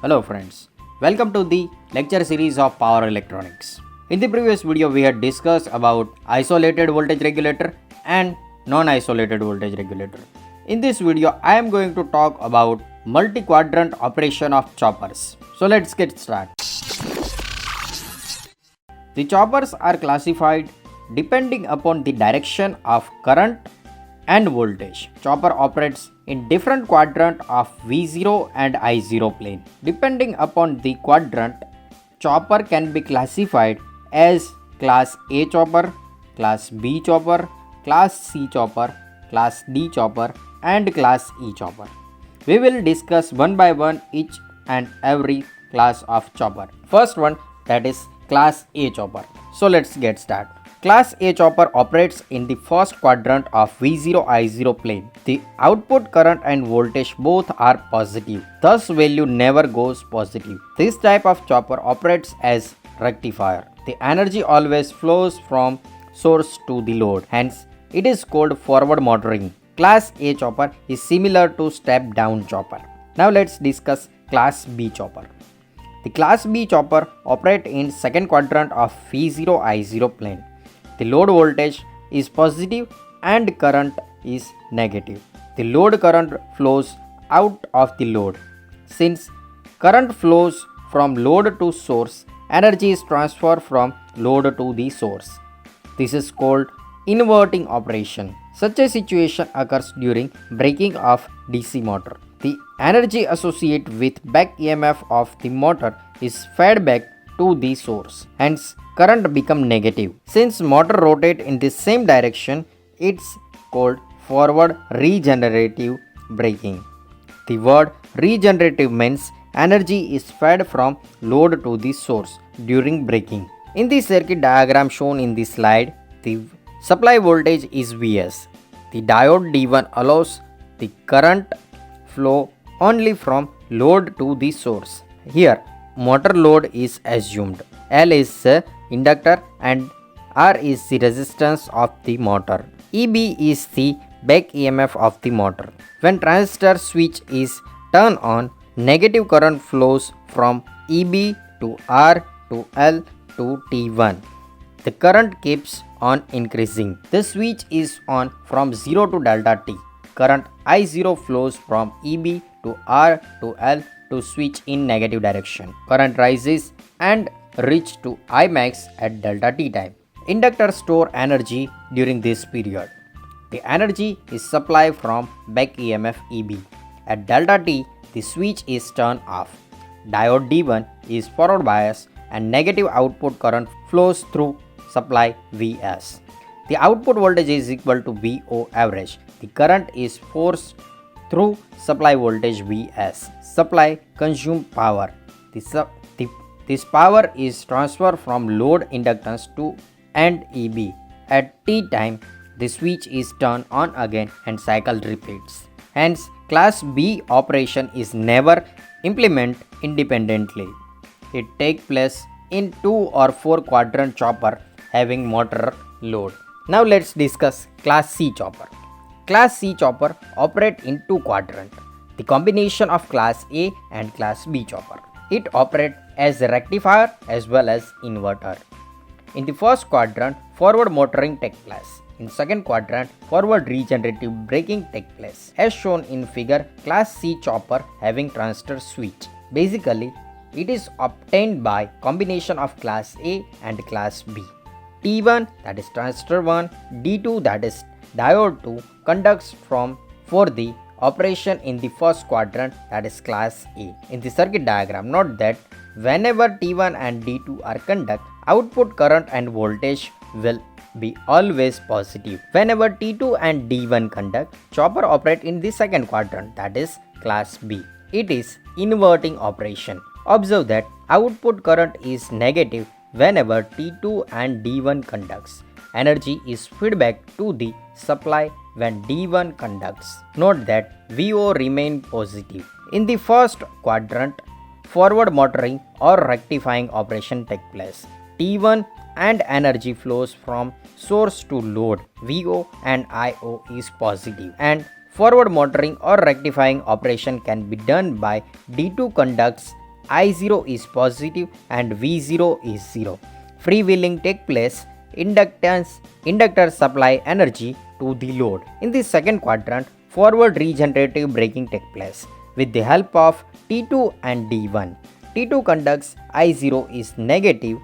Hello friends, welcome to the lecture series of power electronics. In the previous video we had discussed about isolated voltage regulator and non-isolated voltage regulator. In this video I am going to talk about multi-quadrant operation of choppers. So let's get started. The choppers are classified depending upon the direction of current and voltage. Chopper operates in different quadrant of V0 and I0 plane. Depending upon the quadrant, chopper can be classified as class A chopper, class B chopper, class C chopper, class D chopper and class E chopper. We will discuss one by one each and every class of chopper. First one, that is class A chopper. So let's get started. Class A chopper operates in the first quadrant of V0I0 plane. The output current and voltage both are positive, thus value never goes positive. This type of chopper operates as rectifier. The energy always flows from source to the load, hence it is called forward motoring. Class A chopper is similar to step down chopper. Now let's discuss class B chopper. The class B chopper operates in second quadrant of V0I0 plane. The load voltage is positive and current is negative. The load current flows out of the load. Since current flows from load to source, energy is transferred from load to the source. This is called inverting operation. Such a situation occurs during braking of DC motor. The energy associated with back EMF of the motor is fed back to the source. Hence, current become negative. Since motor rotate in the same direction, it's called forward regenerative braking. The word regenerative means energy is fed from load to the source during braking. In the circuit diagram shown in this slide, the supply voltage is Vs. The diode D1 allows the current flow only from load to the source. Here, motor load is assumed. L is the inductor and R is the resistance of the motor. EB is the back EMF of the motor. When transistor switch is turned on, negative current flows from EB to R to L to T1. The current keeps on increasing. The switch is on from 0 to delta T. Current I0 flows from EB to R to L to switch in negative direction. Current rises and reach to Imax at delta T time. Inductor store energy during this period. The energy is supplied from back EMF EB. At delta T, the switch is turned off. Diode D1 is forward bias and negative output current flows through supply Vs. The output voltage is equal to VO average. The current is forced through supply voltage Vs. Supply consume power. This power is transferred from load inductance to end EB. At T time, the switch is turned on again and cycle repeats. Hence, class B operation is never implemented independently. It takes place in 2 or 4 quadrant chopper having motor load. Now let's discuss class C chopper. Class C chopper operate in 2 quadrant. The combination of class A and class B chopper. It operates as a rectifier as well as inverter. In the first quadrant, forward motoring takes place. In second quadrant, forward regenerative braking takes place. As shown in figure, class C chopper having transistor switch. Basically, it is obtained by combination of class A and class B. T1, that is transistor 1, D2, that is diode 2, conducts for the operation in the first quadrant, that is class A. In the circuit diagram, note that whenever T1 and D2 are conduct, output current and voltage will be always positive. Whenever T2 and D1 conduct, chopper operate in the second quadrant, that is class B. It is inverting operation. Observe that output current is negative whenever T2 and D1 conducts. Energy is feedback to the supply when D1 conducts. Note that VO remain positive. In the first quadrant, forward motoring or rectifying operation take place. T1 and energy flows from source to load. VO and IO is positive and Forward motoring or rectifying operation can be done by D2 conducts I0 is positive and V0 is 0. Freewheeling take place, inductors supply energy to the load. In the second quadrant, forward regenerative braking take place with the help of T2 and D1. T2 conducts I0 is negative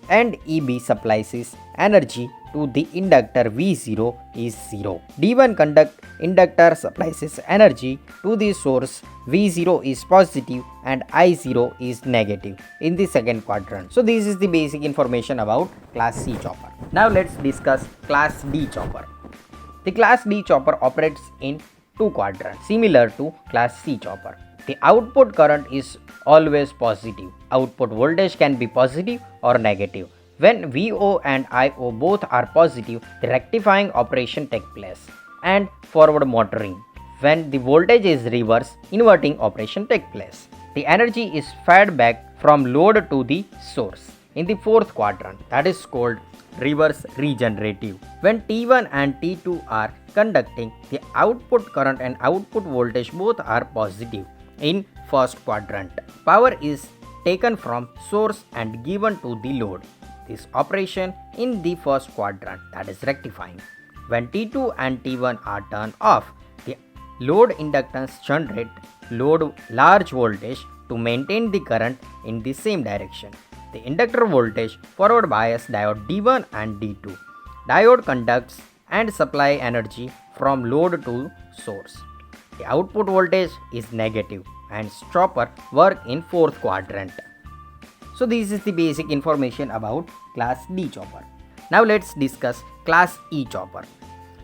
and EB supplies energy to the inductor V0 is 0. D1 inductor supplies energy to the source V0 is positive and I0 is negative in the second quadrant. So this is the basic information about class C chopper. Now let's discuss class D chopper. The class D chopper operates in two quadrants similar to class C chopper. The output current is always positive. Output voltage can be positive or negative. When VO and IO both are positive, the rectifying operation takes place and forward motoring. When the voltage is reverse, inverting operation takes place. The energy is fed back from load to the source in the fourth quadrant, that is called reverse regenerative. When T1 and T2 are conducting, the output current and output voltage both are positive in first quadrant. Power is taken from source and given to the load. This operation in the first quadrant, that is rectifying. When T2 and T1 are turned off, the load inductance generate large voltage to maintain the current in the same direction. The inductor voltage forward bias diode D1 and D2. Diode conducts and supply energy from load to source. The output voltage is negative and chopper work in fourth quadrant. So this is the basic information about class D chopper. Now let's discuss class E chopper.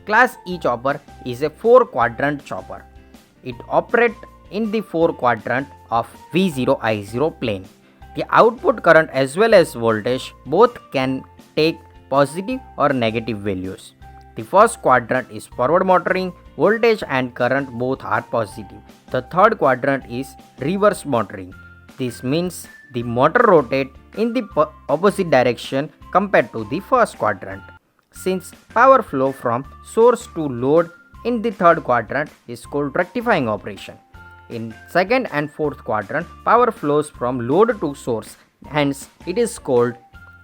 Class E chopper is a 4-quadrant chopper. It operates in the 4 quadrant of V0 I0 plane. The output current as well as voltage both can take positive or negative values. The first quadrant is forward motoring, voltage and current both are positive. The third quadrant is reverse motoring. This means the motor rotates in the opposite direction compared to the first quadrant. Since power flow from source to load in the third quadrant is called rectifying operation. In second and fourth quadrant, power flows from load to source, hence it is called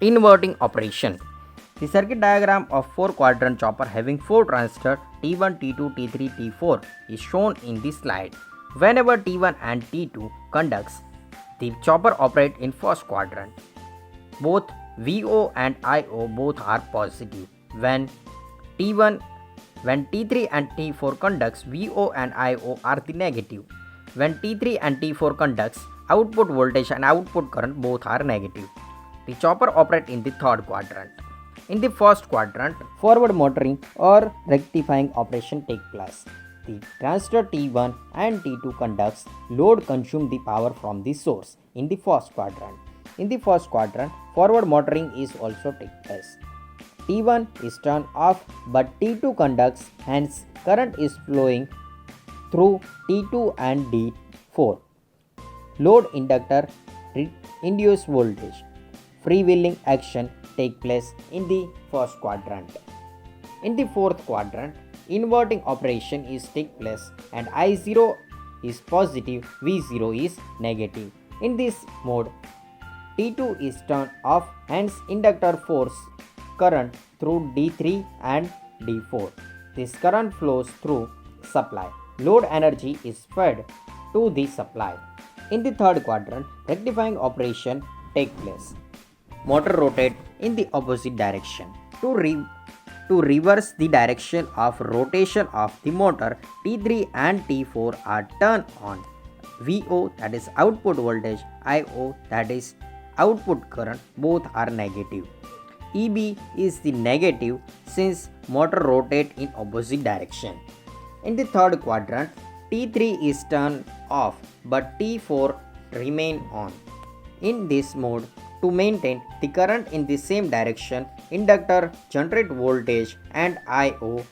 inverting operation. The circuit diagram of 4-quadrant chopper having 4 transistors T1, T2, T3, T4 is shown in this slide. Whenever T1 and T2 conducts, the chopper operates in first quadrant. Both VO and IO both are positive. When T3 and T4 conducts, VO and IO are the negative. When T3 and T4 conducts, output voltage and output current both are negative. The chopper operates in the third quadrant. In the first quadrant, forward motoring or rectifying operation takes place. The transistor T1 and T2 conducts, load consume the power from the source in the first quadrant. In the first quadrant, forward motoring is also takes place. T1 is turned off but T2 conducts, hence current is flowing through T2 and D4. Load inductor induce voltage. Freewheeling action take place in the first quadrant. In the fourth quadrant, inverting operation is take place and I0 is positive, V0 is negative. In this mode, T2 is turned off, hence inductor force current through D3 and D4. This current flows through supply. Load energy is fed to the supply. In the third quadrant, rectifying operation take place. Motor rotate in the opposite direction. To reverse the direction of rotation of the motor, T3 and T4 are turned on. VO, that is output voltage, IO, that is output current, both are negative. EB is the negative since motor rotate in opposite direction. In the third quadrant, T3 is turned off but T4 remain on. In this mode, to maintain the current in the same direction, inductor generate voltage and IO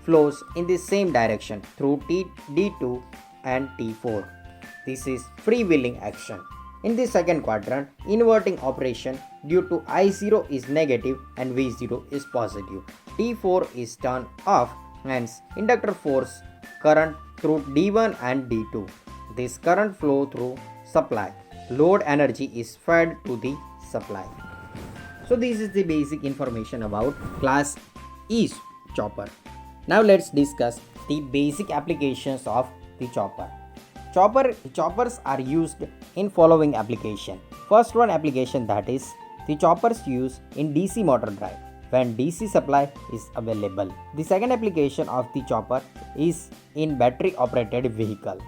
flows in the same direction through D2 and T4. This is freewheeling action. In the second quadrant, inverting operation due to I0 is negative and V0 is positive. T4 is turned off, hence inductor force current through D1 and D2. This current flow through supply. load energy is fed to the supply. So this is the basic information about class E chopper. Now let's discuss the basic applications of the chopper. Choppers are used in following application. First one application, that is the choppers used in DC motor drive when DC supply is available. The second application of the chopper is in battery operated vehicle.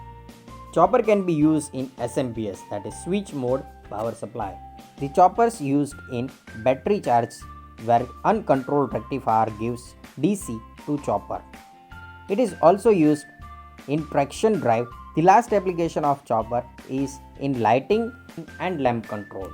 Chopper can be used in SMPS, that is switch mode power supply. The choppers used in battery charge where uncontrolled rectifier gives DC to chopper. It is also used in traction drive. The last application of chopper is in lighting and lamp control.